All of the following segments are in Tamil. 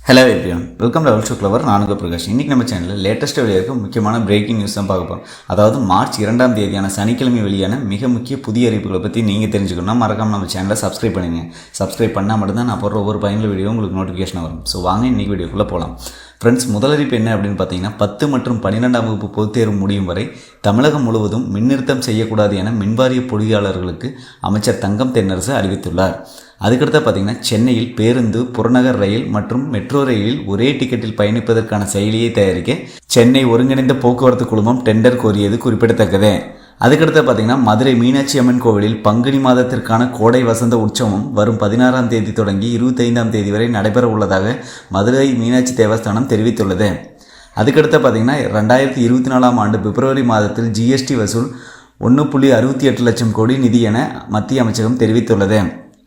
Hello everyone, welcome to also clever. நான் உங்கள் பிரகாஷ். இன்றைக்கி நம்ம சேனலில் லேட்டஸ்ட்டாக வெளியாக முக்கியமான பிரேக்கிங் நியூஸ் தான் பார்க்க போகிறோம். அதாவது மார்ச் 2ஆம் தேதியான சனிக்கிழமை வெளியான மிக முக்கிய புதிய அறிவிப்புகளை பற்றி நீங்கள் தெரிஞ்சுக்கணும்னா மறக்காமல் நம்ம சேனலை சப்ஸ்கிரைப் பண்ணுங்க. சப்ஸ்கிரைப் பண்ணால் மட்டும்தான் நான் போடுற ஒவ்வொரு பயனுள்ள வீடியோ உங்களுக்கு நோட்டிஃபிகேஷன் வரும். ஸோ வாங்க இன்றைக்கி வீடியோக்குள்ளே போகலாம். ஃப்ரெண்ட்ஸ், முதல் அறிவிப்பு என்ன அப்படின்னு பார்த்தீங்கன்னா, 10 மற்றும் 12ஆம் வகுப்பு பொதுத் தேர்வு முடியும் வரை தமிழகம் முழுவதும் மின்னிறுத்தம் செய்யக்கூடாது என மின்வாரிய பொறியாளர்களுக்கு அமைச்சர் தங்கம் தென்னரசு அறிவித்துள்ளார். அதுக்கடுத்து பார்த்தீங்கன்னா, சென்னையில் பேருந்து, புறநகர் ரயில் மற்றும் மெட்ரோ ரயிலில் ஒரே டிக்கெட்டில் பயணிப்பதற்கான செயலியை தயாரிக்க சென்னை ஒருங்கிணைந்த போக்குவரத்து குழுமம் டெண்டர் கோரியது குறிப்பிடத்தக்கது. அதுக்கடுத்து பார்த்தீங்கன்னா, மதுரை மீனாட்சி அம்மன் கோவிலில் பங்குனி மாதத்திற்கான கோடை வசந்த உற்சவம் வரும் 16ஆம் தேதி தொடங்கி 25ஆம் தேதி வரை நடைபெற உள்ளதாக மதுரை மீனாட்சி தேவஸ்தானம் தெரிவித்துள்ளது. அதுக்கடுத்து பார்த்தீங்கன்னா, 2024ஆம் ஆண்டு பிப்ரவரி மாதத்தில் ஜிஎஸ்டி வசூல் 1.68 லட்சம் கோடி நிதி என மத்திய அமைச்சகம் தெரிவித்துள்ளது.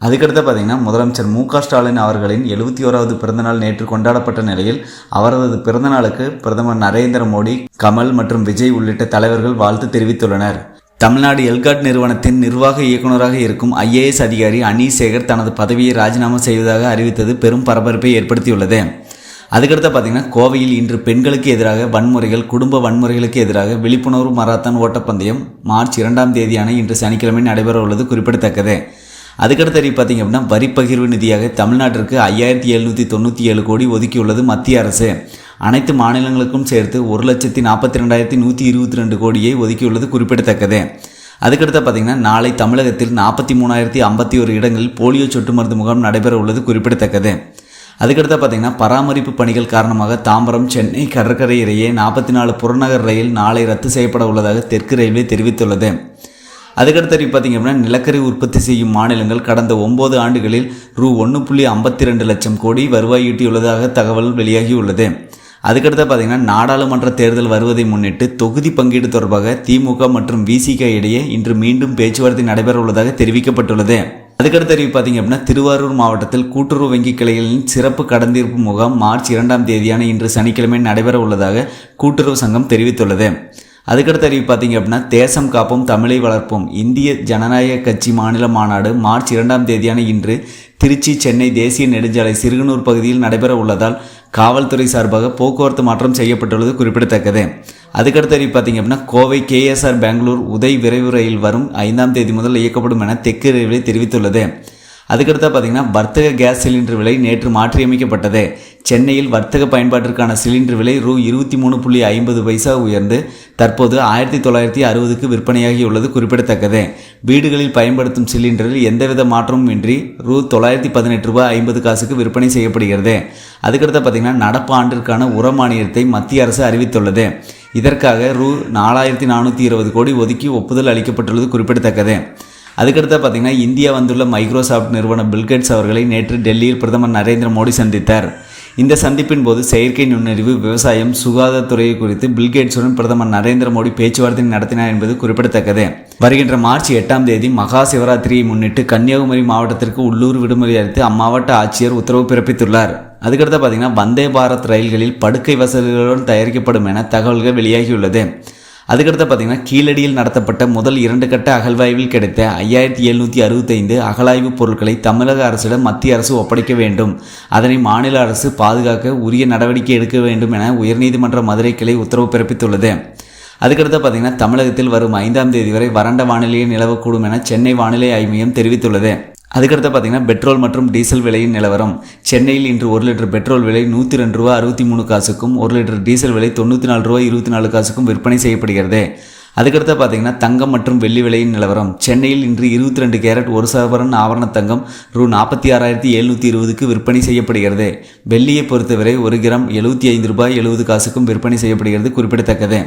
அதுக்கடுத்து பார்த்தீங்கன்னா, முதலமைச்சர் மு.க.ஸ்டாலின் அவர்களின் 71வது பிறந்தநாள் நேற்று கொண்டாடப்பட்ட நிலையில் அவரது பிறந்தநாளுக்கு பிரதமர் நரேந்திர மோடி, கமல் மற்றும் விஜய் உள்ளிட்ட தலைவர்கள் வாழ்த்து தெரிவித்துள்ளனர். தமிழ்நாடு எல்காட் நிறுவனத்தின் நிர்வாக இயக்குநராக இருக்கும் IAS அதிகாரி அனீஸ் சேகர் தனது பதவியை ராஜினாமா செய்வதாக அறிவித்தது பெரும் பரபரப்பை ஏற்படுத்தியுள்ளது. அதுக்கடுத்து பார்த்தீங்கன்னா, கோவையில் இன்று பெண்களுக்கு எதிராக வன்முறைகள், குடும்ப வன்முறைகளுக்கு எதிராக விழிப்புணர்வு மராத்தான் ஓட்டப்பந்தயம் மார்ச் 2ஆம் தேதியான இன்று சனிக்கிழமை நடைபெற உள்ளது குறிப்பிடத்தக்கது. அதுக்கடுத்து பார்த்தீங்க அப்படின்னா, வரி பகிர்வு நிதியாக தமிழ்நாட்டிற்கு 5797 கோடி ஒதுக்கியுள்ளது மத்திய அரசு. அனைத்து மாநிலங்களுக்கும் சேர்த்து 1,42,122 கோடியை ஒதுக்கியுள்ளது குறிப்பிடத்தக்கது. அதுக்கடுத்து பார்த்தீங்கன்னா, நாளை தமிழகத்தில் 43,051 இடங்களில் போலியோ சொட்டு மருந்து முகாம் நடைபெற உள்ளது குறிப்பிடத்தக்கது. அதுக்கடுத்து பார்த்தீங்கன்னா, பராமரிப்பு பணிகள் காரணமாக தாம்பரம் சென்னை கடற்கரை இடையே 44 புறநகர் ரயில் நாளை ரத்து செய்யப்பட உள்ளதாக தெற்கு ரயில்வே தெரிவித்துள்ளது. அதுக்கடுத்து பார்த்தீங்க அப்படின்னா, நிலக்கரி உற்பத்தி செய்யும் மாநிலங்கள் கடந்த 9 ஆண்டுகளில் ₹1.52 லட்சம் கோடி வருவாய் ஈட்டியுள்ளதாக தகவல் வெளியாகியுள்ளது. அதுக்கடுத்து பார்த்தீங்கன்னா, நாடாளுமன்ற தேர்தல் வருவதை முன்னிட்டு தொகுதி பங்கீடு தொடர்பாக திமுக மற்றும் VCK இடையே இன்று மீண்டும் பேச்சுவார்த்தை நடைபெற உள்ளதாக தெரிவிக்கப்பட்டுள்ளது. அதுக்கடுத்து பார்த்தீங்க அப்படின்னா, திருவாரூர் மாவட்டத்தில் கூட்டுறவு வங்கி கிளைகளின் சிறப்பு கடந்தீர்ப்பு முகாம் மார்ச் 2ஆம் தேதியான இன்று சனிக்கிழமை நடைபெற உள்ளதாக கூட்டுறவு சங்கம் தெரிவித்துள்ளது. அதுக்கடுத்து பார்த்தீங்க அப்படின்னா, தேசம் காப்போம் தமிழை வளர்ப்போம் இந்திய ஜனநாயக கட்சி மாநில மாநாடு மார்ச் 2ஆம் தேதியான இன்று திருச்சி சென்னை தேசிய நெடுஞ்சாலை சிறுகனூர் பகுதியில் நடைபெற உள்ளதால் காவல்துறை சார்பாக போக்குவரத்து மாற்றம் செய்யப்பட்டுள்ளது குறிப்பிடத்தக்கது. அதுக்கடுத்து பார்த்தீங்க அப்படின்னா, கோவை KSR பெங்களூர் உதய் விரைவு ரயில் வரும் 5ஆம் தேதி முதல் இயக்கப்படும் என தெற்கு ரயில்வே தெரிவித்துள்ளது. அதுக்கடுத்து பார்த்தீங்கன்னா, வர்த்தக கேஸ் சிலிண்டர் விலை நேற்று மாற்றியமைக்கப்பட்டது. சென்னையில் வர்த்தக பயன்பாட்டிற்கான சிலிண்டர் விலை ₹23.50 உயர்ந்து தற்போது 1960க்கு விற்பனையாகியுள்ளது குறிப்பிடத்தக்கது. வீடுகளில் பயன்படுத்தும் சிலிண்டரில் எந்தவித மாற்றமும் இன்றி ₹918.50 விற்பனை செய்யப்படுகிறது. அதுக்கடுத்து பார்த்தீங்கன்னா, நடப்பு ஆண்டிற்கான உர மானியத்தை மத்திய அரசு அறிவித்துள்ளது. இதற்காக ₹4420 கோடி ஒதுக்கி ஒப்புதல் அளிக்கப்பட்டுள்ளது குறிப்பிடத்தக்கது. அதுக்கடுத்து பார்த்தீங்கன்னா, இந்தியா வந்துள்ள மைக்ரோசாஃப்ட் நிறுவனர் பில்கேட்ஸ் அவர்களை நேற்று டெல்லியில் பிரதமர் நரேந்திர மோடி சந்தித்தார். இந்த சந்திப்பின் போது செயற்கை நுண்ணறிவு, விவசாயம், சுகாதாரத்துறை குறித்து பில்கேட்ஸுடன் பிரதமர் நரேந்திர மோடி பேச்சுவார்த்தை நடத்தினார் என்பது குறிப்பிடத்தக்கது. வருகின்ற மார்ச் 8ஆம் தேதி மகா சிவராத்திரியை முன்னிட்டு கன்னியாகுமரி மாவட்டத்திற்கு உள்ளூர் விடுமுறை அளித்து அம்மாவட்ட ஆட்சியர் உத்தரவு பிறப்பித்துள்ளார். அதுக்கடுத்து பார்த்தீங்கன்னா, வந்தே பாரத் ரயில்களில் படுக்கை வசதிகளுடன் தயாரிக்கப்படும் என தகவல்கள் வெளியாகியுள்ளது. அதுக்கடுத்து பார்த்தீங்கன்னா, கீழடியில் நடத்தப்பட்ட முதல் 2 கட்ட அகழ்வாய்வில் கிடைத்த 5765 அகழாய்வு பொருட்களை தமிழக அரசிடம் மத்திய அரசு ஒப்படைக்க வேண்டும். அதனை மாநில அரசு பாதுகாக்க உரிய நடவடிக்கை எடுக்க வேண்டும் என உயர்நீதிமன்ற மதுரை கிளை உத்தரவு பிறப்பித்துள்ளது. அதுக்கடுத்து பார்த்தீங்கன்னா, தமிழகத்தில் வரும் 5ஆம் தேதி வரை வறண்ட வானிலையை நிலவக்கூடும் என சென்னை வானிலை ஆய்வு மையம் தெரிவித்துள்ளது. அதுக்கடுத்து பார்த்தீங்கன்னா, பெட்ரோல் மற்றும் டீசல் விலையின் நிலவரம். சென்னையில் இன்று 1 லிட்டர் பெட்ரோல் விலை ₹102.63 1 லிட்டர் டீசல் விலை ₹94.24 விற்பனை செய்யப்படுகிறது. அதுக்கடுத்து பார்த்தீங்கன்னா, தங்கம் மற்றும் வெள்ளி விலையின் நிலவரம். சென்னையில் இன்று 22 கேரட் 1 சவரன் ஆபரண தங்கம் ₹46,720 விற்பனை செய்யப்படுகிறது. வெள்ளியை பொறுத்தவரை 1 கிராம் ₹75.70 விற்பனை செய்யப்படுகிறது குறிப்பிடத்தக்கது.